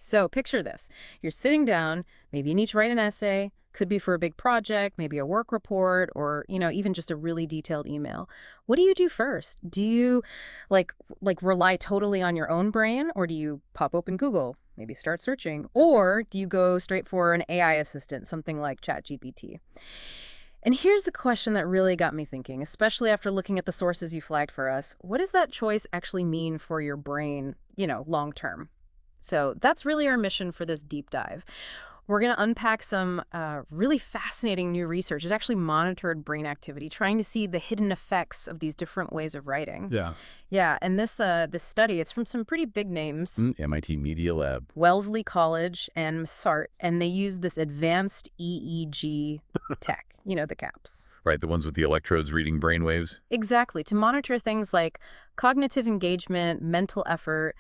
So picture this. You're sitting down, maybe you need to write an essay, could be for a big project, maybe a work report, or, even just a really detailed email. What do you do first? Do you like rely totally on your own brain, or do you pop open Google, maybe start searching, or do you go straight for an AI assistant, something like ChatGPT? And here's the question that really got me thinking, especially after looking at the sources you flagged for us. What does that choice actually mean for your brain, long term? So that's really our mission for this deep dive. We're going to unpack some really fascinating new research. It actually monitored brain activity, trying to see the hidden effects of these different ways of writing. Yeah. Yeah, and this study, it's from some pretty big names, MIT Media Lab. Wellesley College and Massart, and they use this advanced EEG tech, the caps. Right, the ones with the electrodes reading brainwaves. Exactly, to monitor things like cognitive engagement, mental effort,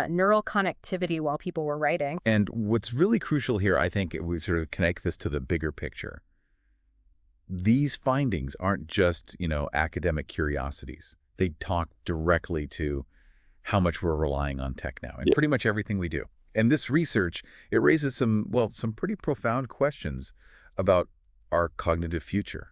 neural connectivity while people were writing. And what's really crucial here, I think, we sort of connect this to the bigger picture. These findings aren't just, academic curiosities. They talk directly to how much we're relying on tech now and pretty much everything we do. And this research, it raises some pretty profound questions about our cognitive future,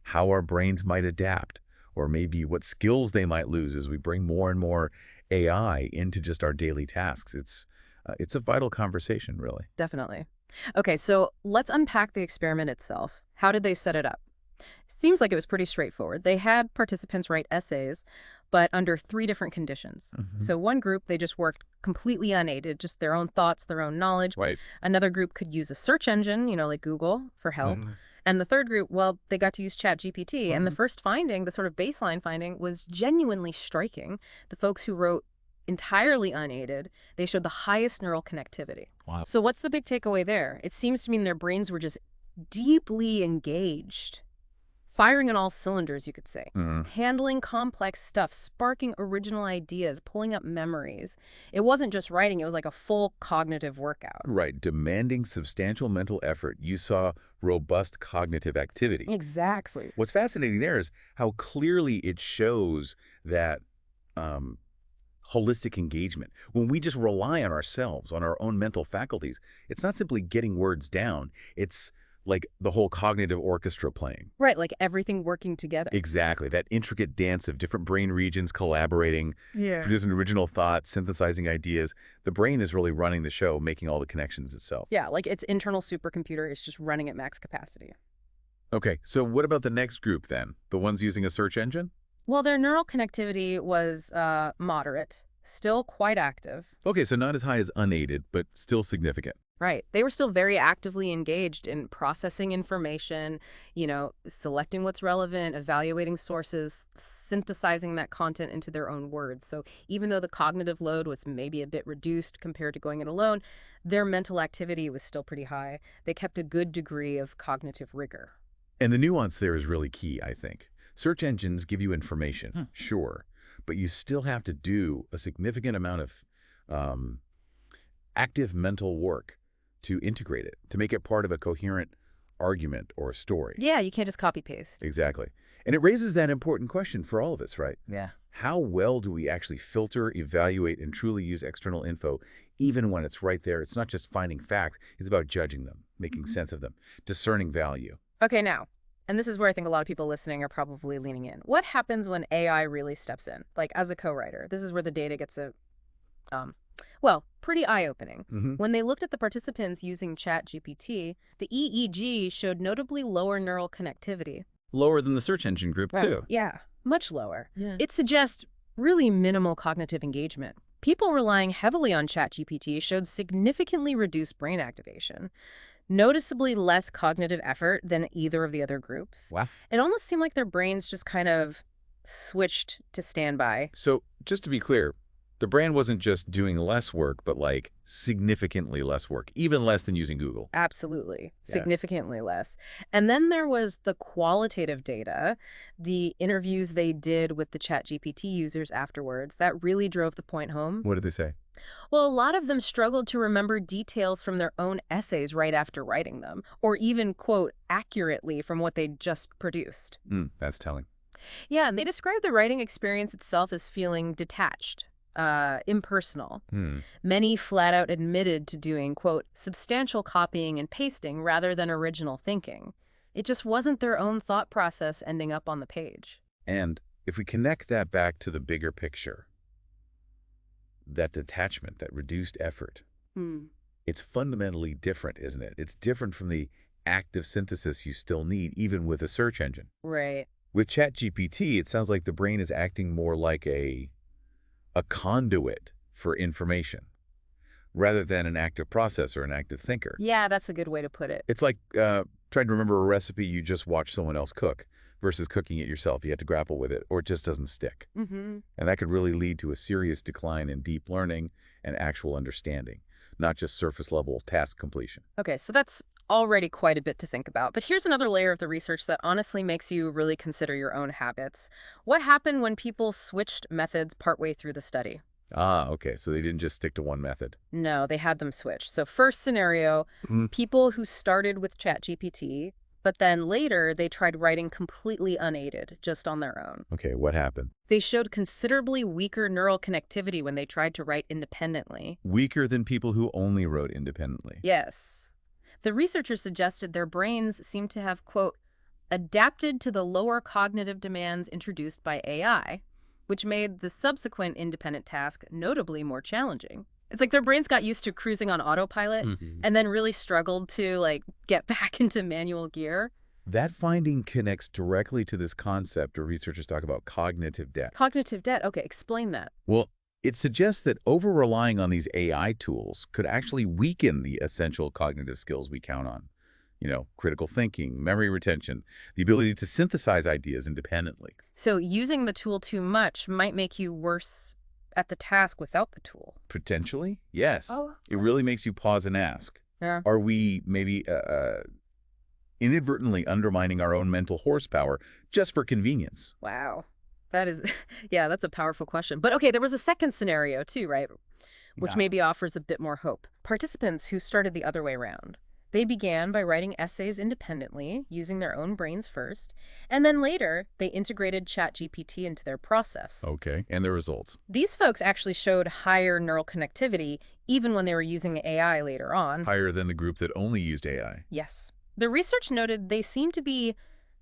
how our brains might adapt, or maybe what skills they might lose as we bring more and more AI into just our daily tasks. It's a vital conversation, really. Definitely. Okay, so let's unpack the experiment itself. How did they set it up? Seems like it was pretty straightforward. They had participants write essays, but under 3 different conditions. So one group, they just worked completely unaided, just their own thoughts, their own knowledge. Right. Another group could use a search engine, like Google, for help. And the third group, well, they got to use ChatGPT. And the first finding, the sort of baseline finding, was genuinely striking. The folks who wrote entirely unaided, they showed the highest neural connectivity. Wow. So what's the big takeaway there? It seems to mean their brains were just deeply engaged, firing on all cylinders, you could say, handling complex stuff, sparking original ideas, pulling up memories. It wasn't just writing, it was like a full cognitive workout. Right. Demanding substantial mental effort, you saw robust cognitive activity. Exactly. What's fascinating there is how clearly it shows that holistic engagement. When we just rely on ourselves, on our own mental faculties, it's not simply getting words down. It's like the whole cognitive orchestra playing. Right, like everything working together. Exactly. That intricate dance of different brain regions collaborating, Yeah. producing original thoughts, synthesizing ideas. The brain is really running the show, making all the connections itself. Yeah, like its internal supercomputer is just running at max capacity. Okay, so what about the next group then? The ones using a search engine? Well, their neural connectivity was moderate, still quite active. Okay, so not as high as unaided, but still significant. Right. They were still very actively engaged in processing information, selecting what's relevant, evaluating sources, synthesizing that content into their own words. So even though the cognitive load was maybe a bit reduced compared to going it alone, their mental activity was still pretty high. They kept a good degree of cognitive rigor. And the nuance there is really key, I think. Search engines give you information, sure, but you still have to do a significant amount of active mental work to integrate it, to make it part of a coherent argument or story. Yeah, you can't just copy-paste. Exactly. And it raises that important question for all of us, right? Yeah. How well do we actually filter, evaluate, and truly use external info, even when it's right there? It's not just finding facts. It's about judging them, making sense of them, discerning value. Okay, now, and this is where I think a lot of people listening are probably leaning in. What happens when AI really steps in? Like, as a co-writer, this is where the data gets pretty eye-opening. When they looked at the participants using ChatGPT, the EEG showed notably lower neural connectivity. Lower than the search engine group, too. Yeah, much lower. Yeah. It suggests really minimal cognitive engagement. People relying heavily on ChatGPT showed significantly reduced brain activation, noticeably less cognitive effort than either of the other groups. Wow. It almost seemed like their brains just kind of switched to standby. So just to be clear, the brand wasn't just doing less work, but like significantly less work, even less than using Google. Absolutely. Yeah. Significantly less. And then there was the qualitative data, the interviews they did with the ChatGPT users afterwards, that really drove the point home. What did they say? Well, a lot of them struggled to remember details from their own essays right after writing them, or even quote accurately from what they just produced. That's telling. Yeah, and they described the writing experience itself as feeling detached, impersonal. Hmm. Many flat out admitted to doing, quote, substantial copying and pasting rather than original thinking. It just wasn't their own thought process ending up on the page. And if we connect that back to the bigger picture, that detachment, that reduced effort, Hmm. it's fundamentally different, isn't it? It's different from the active synthesis you still need, even with a search engine. Right. With ChatGPT, it sounds like the brain is acting more like a conduit for information rather than an active processor, an active thinker. Yeah, that's a good way to put it. It's like trying to remember a recipe you just watched someone else cook versus cooking it yourself. You have to grapple with it, or it just doesn't stick. Mm-hmm. And that could really lead to a serious decline in deep learning and actual understanding, not just surface-level task completion. Okay, so that's already quite a bit to think about. But here's another layer of the research that honestly makes you really consider your own habits. What happened when people switched methods partway through the study? Ah, okay. So they didn't just stick to one method. No, they had them switch. So first scenario, Mhm. people who started with ChatGPT, but then later they tried writing completely unaided, just on their own. Okay, what happened? They showed considerably weaker neural connectivity when they tried to write independently. Weaker than people who only wrote independently. Yes. The researchers suggested their brains seemed to have, quote, adapted to the lower cognitive demands introduced by AI, which made the subsequent independent task notably more challenging. It's like their brains got used to cruising on autopilot and then really struggled to, like, get back into manual gear. That finding connects directly to this concept where researchers talk about cognitive debt. Cognitive debt. Okay, explain that. Well, it suggests that over-relying on these AI tools could actually weaken the essential cognitive skills we count on. You know, critical thinking, memory retention, the ability to synthesize ideas independently. So using the tool too much might make you worse at the task without the tool. Potentially, yes. Oh. It really makes you pause and ask, Yeah. are we maybe inadvertently undermining our own mental horsepower just for convenience? Wow. That is, yeah, that's a powerful question. But okay, there was a second scenario too, right? Which Yeah. maybe offers a bit more hope. Participants who started the other way around. They began by writing essays independently, using their own brains first, and then later they integrated ChatGPT into their process. Okay, and the results? These folks actually showed higher neural connectivity even when they were using AI later on. Higher than the group that only used AI. Yes. The research noted they seem to be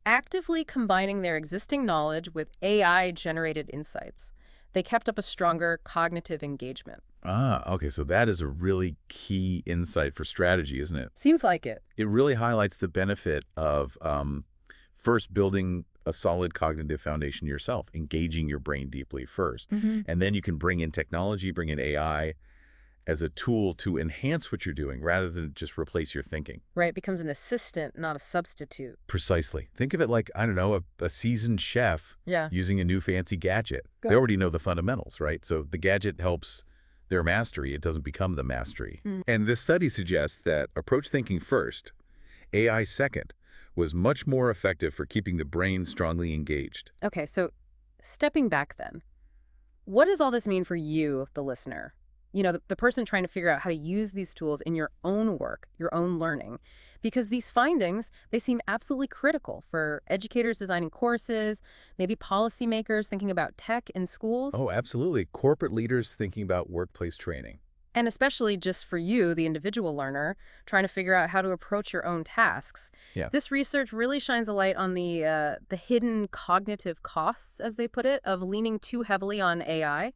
actively combining their existing knowledge with AI-generated insights. They kept up a stronger cognitive engagement. Ah, okay, so that is a really key insight for strategy, isn't it? Seems like it. It really highlights the benefit of first building a solid cognitive foundation yourself, engaging your brain deeply first. And then you can bring in technology, bring in AI as a tool to enhance what you're doing rather than just replace your thinking. Right, it becomes an assistant, not a substitute. Precisely. Think of it like, I don't know, a seasoned chef Yeah. using a new fancy gadget. Good. They already know the fundamentals, right? So the gadget helps their mastery. It doesn't become the mastery. And this study suggests that approach thinking first, AI second, was much more effective for keeping the brain strongly engaged. Okay, so stepping back then, what does all this mean for you, the listener? You know, the person trying to figure out how to use these tools in your own work, your own learning. Because these findings, they seem absolutely critical for educators designing courses, maybe policymakers thinking about tech in schools. Oh, absolutely. Corporate leaders thinking about workplace training. And especially just for you, the individual learner, trying to figure out how to approach your own tasks. Yeah. This research really shines a light on the hidden cognitive costs, as they put it, of leaning too heavily on AI.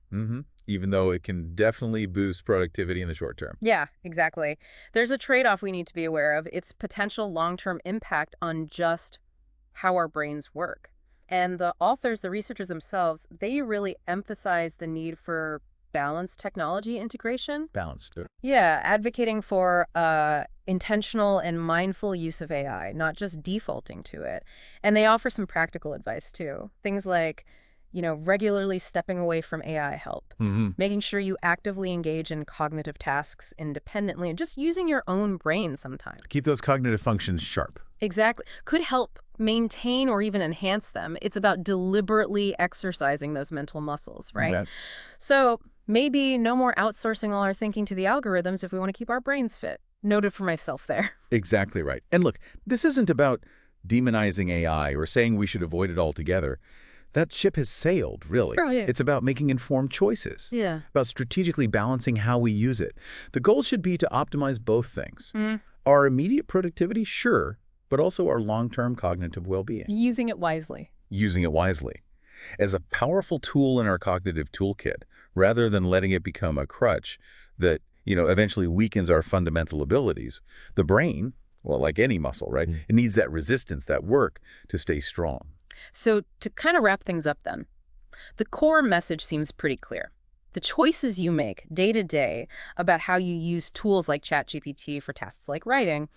Even though it can definitely boost productivity in the short term. Yeah, exactly. There's a trade-off we need to be aware of. Its potential long-term impact on just how our brains work. And the authors, the researchers themselves, they really emphasize the need for balanced technology integration. Balanced. Yeah, advocating for intentional and mindful use of AI, not just defaulting to it. And they offer some practical advice, too. Things like, you know, regularly stepping away from AI help, making sure you actively engage in cognitive tasks independently, and just using your own brain sometimes. Keep those cognitive functions sharp. Exactly. Could help maintain or even enhance them. It's about deliberately exercising those mental muscles, right? So maybe no more outsourcing all our thinking to the algorithms if we want to keep our brains fit. Noted for myself there. Exactly right. And look, this isn't about demonizing AI or saying we should avoid it altogether. that ship has sailed, really. Right. It's about making informed choices, Yeah. about strategically balancing how we use it. The goal should be to optimize both things. Mm. Our immediate productivity, sure, but also our long-term cognitive well-being. Using it wisely. Using it wisely. As a powerful tool in our cognitive toolkit, rather than letting it become a crutch that, eventually weakens our fundamental abilities. The brain, well, like any muscle, right? It needs that resistance, that work to stay strong. So to kind of wrap things up then, the core message seems pretty clear. The choices you make day to day about how you use tools like ChatGPT for tasks like writing,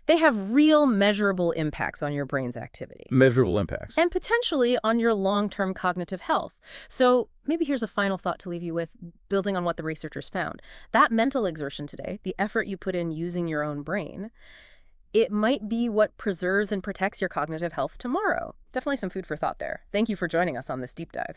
they have real measurable impacts on your brain's activity. Measurable impacts. And potentially on your long-term cognitive health. So maybe here's a final thought to leave you with, building on what the researchers found. That mental exertion today, the effort you put in using your own brain, it might be what preserves and protects your cognitive health tomorrow. Definitely some food for thought there. Thank you for joining us on this deep dive.